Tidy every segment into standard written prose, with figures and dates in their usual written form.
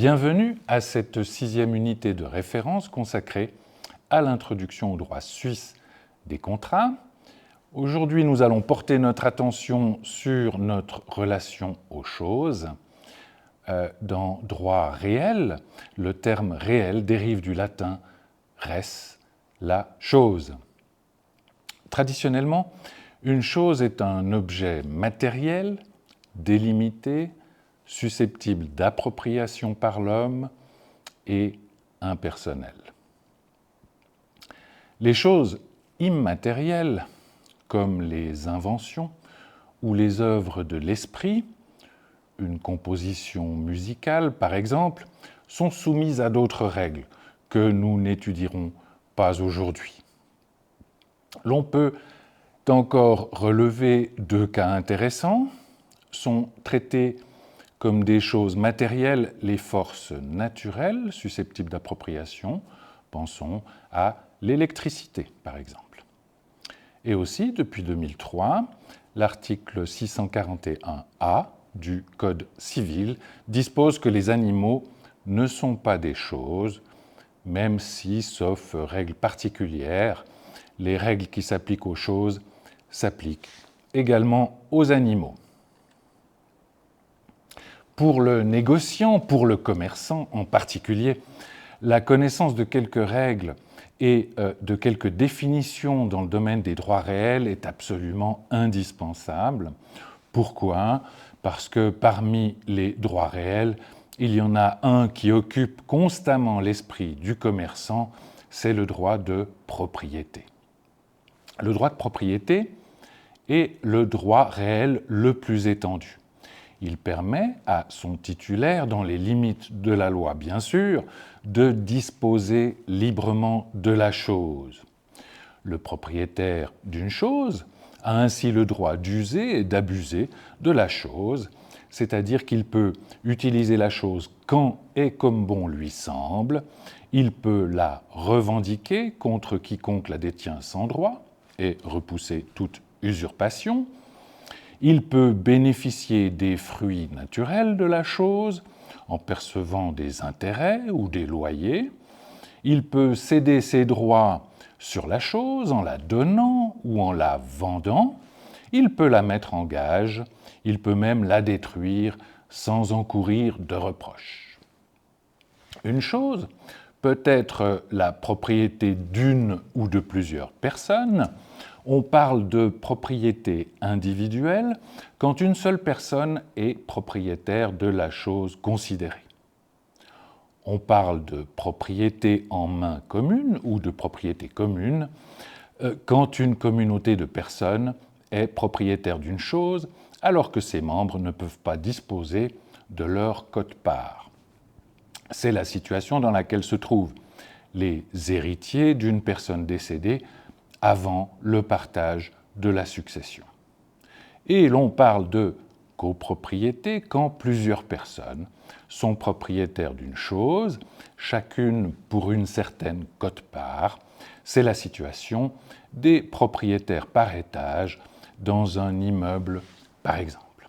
Bienvenue à cette 6e unité de référence consacrée à l'introduction au droit suisse des contrats. Aujourd'hui, nous allons porter notre attention sur notre relation aux choses. Dans droit réel, le terme réel dérive du latin res, la chose. Traditionnellement, une chose est un objet matériel, délimité, susceptible d'appropriation par l'homme et impersonnel. Les choses immatérielles, comme les inventions ou les œuvres de l'esprit, une composition musicale par exemple, sont soumises à d'autres règles que nous n'étudierons pas aujourd'hui. L'on peut encore relever deux cas intéressants. Sont traitées comme des choses matérielles les forces naturelles susceptibles d'appropriation. Pensons à l'électricité, par exemple. Et aussi, depuis 2003, l'article 641A du Code civil dispose que les animaux ne sont pas des choses, même si, sauf règles particulières, les règles qui s'appliquent aux choses s'appliquent également aux animaux. Pour le négociant, pour le commerçant en particulier, la connaissance de quelques règles et de quelques définitions dans le domaine des droits réels est absolument indispensable. Pourquoi ? Parce que parmi les droits réels, il y en a un qui occupe constamment l'esprit du commerçant, c'est le droit de propriété. Le droit de propriété est le droit réel le plus étendu. Il permet à son titulaire, dans les limites de la loi bien sûr, de disposer librement de la chose. Le propriétaire d'une chose a ainsi le droit d'user et d'abuser de la chose, c'est-à-dire qu'il peut utiliser la chose quand et comme bon lui semble, il peut la revendiquer contre quiconque la détient sans droit et repousser toute usurpation. Il peut bénéficier des fruits naturels de la chose en percevant des intérêts ou des loyers. Il peut céder ses droits sur la chose en la donnant ou en la vendant. Il peut la mettre en gage. Il peut même la détruire sans encourir de reproches. Une chose peut être la propriété d'une ou de plusieurs personnes. On parle de propriété individuelle quand une seule personne est propriétaire de la chose considérée. On parle de propriété en main commune ou de propriété commune quand une communauté de personnes est propriétaire d'une chose alors que ses membres ne peuvent pas disposer de leur quote-part. C'est la situation dans laquelle se trouvent les héritiers d'une personne décédée avant le partage de la succession. Et l'on parle de copropriété quand plusieurs personnes sont propriétaires d'une chose, chacune pour une certaine quote-part. C'est la situation des propriétaires par étage dans un immeuble, par exemple.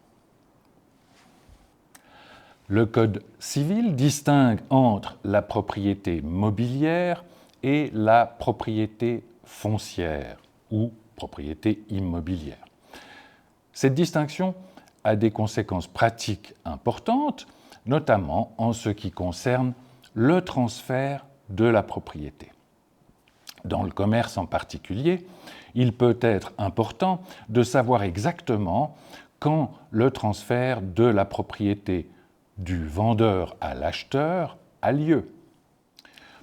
Le Code civil distingue entre la propriété mobilière et la propriété foncière ou propriété immobilière. Cette distinction a des conséquences pratiques importantes, notamment en ce qui concerne le transfert de la propriété. Dans le commerce en particulier, il peut être important de savoir exactement quand le transfert de la propriété du vendeur à l'acheteur a lieu.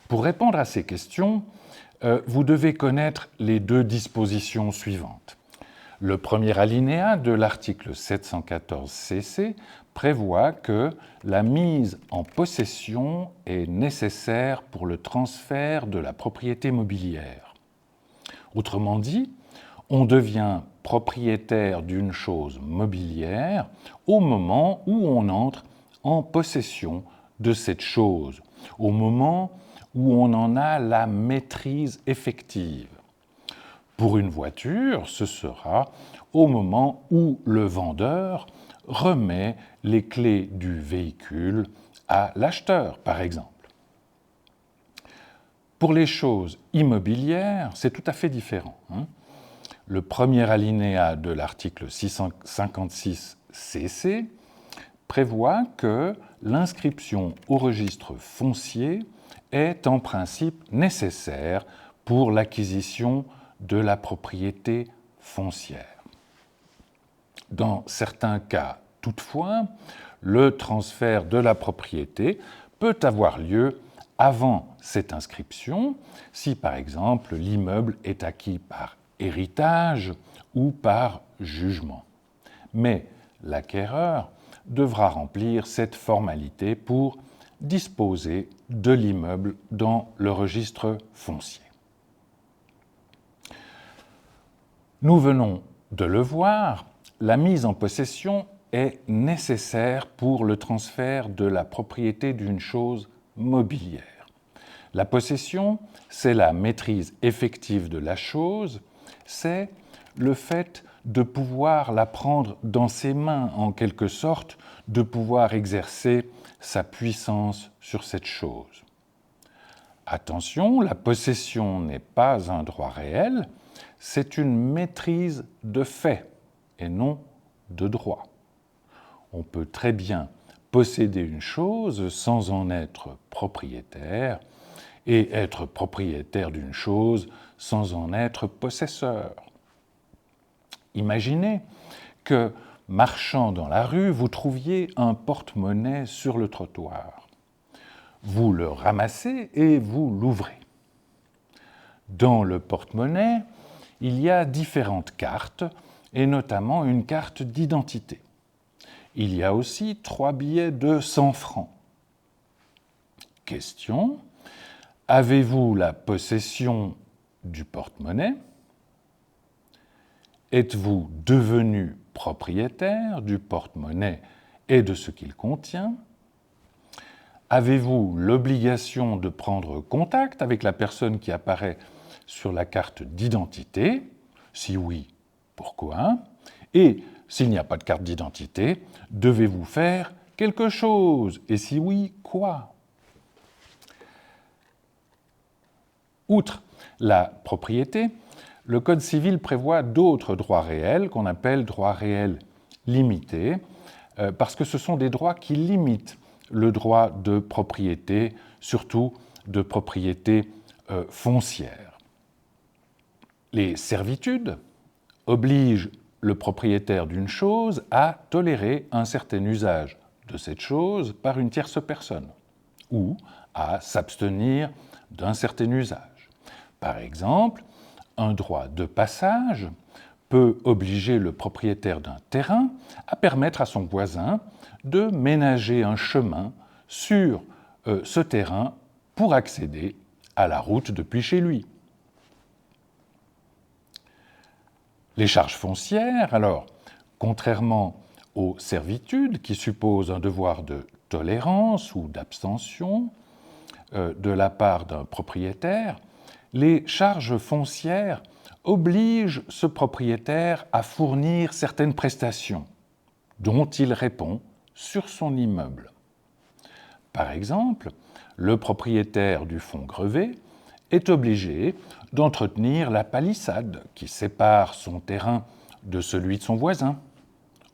Pour répondre à ces questions, vous devez connaître les deux dispositions suivantes. Le premier alinéa de l'article 714 CC prévoit que la mise en possession est nécessaire pour le transfert de la propriété mobilière. Autrement dit, on devient propriétaire d'une chose mobilière au moment où on entre en possession de cette chose, au moment où on en a la maîtrise effective. Pour une voiture, ce sera au moment où le vendeur remet les clés du véhicule à l'acheteur, par exemple. Pour les choses immobilières, c'est tout à fait différent. Le premier alinéa de l'article 656 CC prévoit que l'inscription au registre foncier est en principe nécessaire pour l'acquisition de la propriété foncière. Dans certains cas, toutefois, le transfert de la propriété peut avoir lieu avant cette inscription, si par exemple l'immeuble est acquis par héritage ou par jugement. Mais l'acquéreur devra remplir cette formalité pour disposer de l'immeuble dans le registre foncier. Nous venons de le voir, la mise en possession est nécessaire pour le transfert de la propriété d'une chose mobilière. La possession, c'est la maîtrise effective de la chose, c'est le fait de pouvoir la prendre dans ses mains, en quelque sorte, de pouvoir exercer sa puissance sur cette chose. Attention, la possession n'est pas un droit réel, c'est une maîtrise de fait et non de droit. On peut très bien posséder une chose sans en être propriétaire et être propriétaire d'une chose sans en être possesseur. Imaginez que, marchant dans la rue, vous trouviez un porte-monnaie sur le trottoir. Vous le ramassez et vous l'ouvrez. Dans le porte-monnaie, il y a différentes cartes, et notamment une carte d'identité. Il y a aussi 3 billets de 100 francs. Question: avez-vous la possession du porte-monnaie? Êtes-vous devenu propriétaire du porte-monnaie et de ce qu'il contient? Avez-vous l'obligation de prendre contact avec la personne qui apparaît sur la carte d'identité? Si oui, pourquoi? Et s'il n'y a pas de carte d'identité, devez-vous faire quelque chose? Et si oui, quoi? Outre la propriété, le Code civil prévoit d'autres droits réels qu'on appelle droits réels limités, parce que ce sont des droits qui limitent le droit de propriété, surtout de propriété foncière. Les servitudes obligent le propriétaire d'une chose à tolérer un certain usage de cette chose par une tierce personne, ou à s'abstenir d'un certain usage. Par exemple, un droit de passage peut obliger le propriétaire d'un terrain à permettre à son voisin de ménager un chemin sur ce terrain pour accéder à la route depuis chez lui. Les charges foncières, alors, contrairement aux servitudes qui supposent un devoir de tolérance ou d'abstention de la part d'un propriétaire, les charges foncières obligent ce propriétaire à fournir certaines prestations dont il répond sur son immeuble. Par exemple, le propriétaire du fonds grevé est obligé d'entretenir la palissade qui sépare son terrain de celui de son voisin,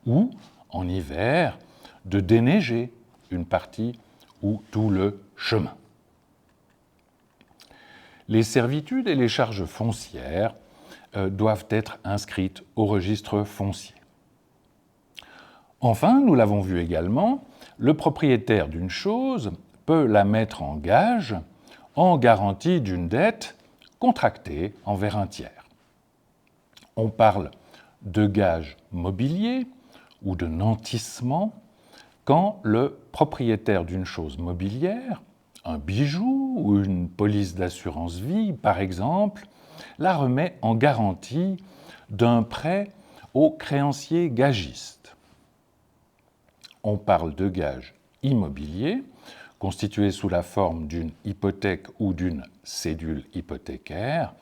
ou, en hiver, de déneiger une partie ou tout le chemin. Les servitudes et les charges foncières doivent être inscrites au registre foncier. Enfin, nous l'avons vu également, le propriétaire d'une chose peut la mettre en gage en garantie d'une dette contractée envers un tiers. On parle de gage mobilier ou de nantissement quand le propriétaire d'une chose mobilière, un bijou ou une police d'assurance vie par exemple, la remet en garantie d'un prêt au créancier gagiste. On parle de gage immobilier constitué sous la forme d'une hypothèque ou d'une cédule hypothécaire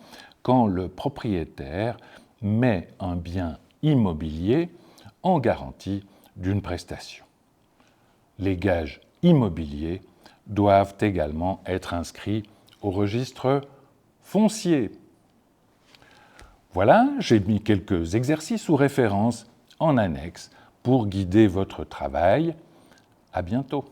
quand le propriétaire met un bien immobilier en garantie d'une prestation. Les gages immobiliers doivent également être inscrits au registre foncier. Voilà, j'ai mis quelques exercices ou références en annexe pour guider votre travail. À bientôt.